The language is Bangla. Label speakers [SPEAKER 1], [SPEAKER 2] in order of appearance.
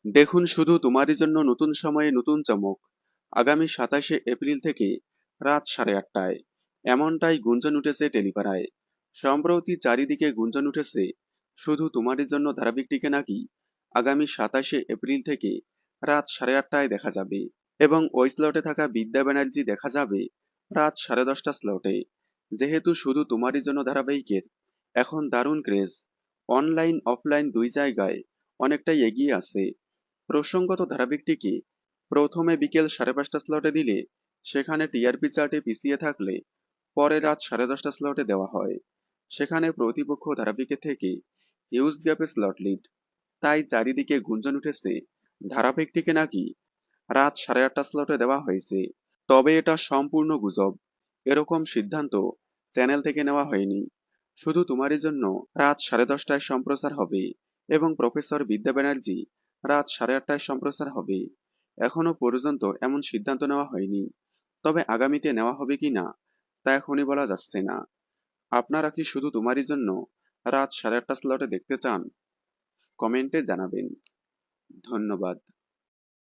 [SPEAKER 1] দেখুন শুধু তোমারই জন্য নতুন সময়ে নতুন চমক। আগামী 27শে এপ্রিল থেকে রাত 8:30টায় এমনটাই গুঞ্জন উঠেছে টেলিপাড়ায়। সম্প্রতি চারিদিকে গুঞ্জন উঠেছে শুধু তোমারই জন্য ধারাবাহিকটিকে নাকি আগামী 27শে এপ্রিল থেকে রাত 8:30টায় দেখা যাবে, এবং ওই স্লটে থাকা বিদ্যা ব্যানার্জি দেখা যাবে রাত 10:30 স্লটে। যেহেতু শুধু তোমারই জন্য ধারাবাহিকের এখন দারুণ ক্রেজ, অনলাইন অফলাইন দুই জায়গায় অনেকটাই এগিয়ে আছে। প্রসঙ্গত ধারাবাহিকটিকে প্রথমে বিকেল 5:30 স্লটে দিলে সেখানে টিআরপি চার্টে পিছিয়ে থাকলে পরে রাত 10:30 স্লটে দেওয়া হয়। সেখানে প্রতিপক্ষ ধারাবাহিকের থেকে হিউজ গ্যাপে স্লট লিড। তাই চারিদিকে গুঞ্জন উঠেছে ধারাবাহিকটিকে নাকি রাত 8:30 স্লটে দেওয়া হয়েছে। তবে এটা সম্পূর্ণ গুজব। এরকম সিদ্ধান্ত চ্যানেল থেকে নেওয়া হয়নি। শুধু তোমারই জন্য রাত 10:30টায় সম্প্রচার হবে এবং প্রফেসর বিদ্যা ব্যানার্জি রাত 8:30টায় সম্প্রচার হবে। এখনো পর্যন্ত এমন সিদ্ধান্ত নেওয়া হয়নি। তবে আগামীতে নেওয়া হবে কিনা তা এখনই বলা যাচ্ছে না। আপনারা কি শুধু তোমারই জন্য রাত 8:30 স্লটে দেখতে চান? কমেন্টে জানাবেন। ধন্যবাদ।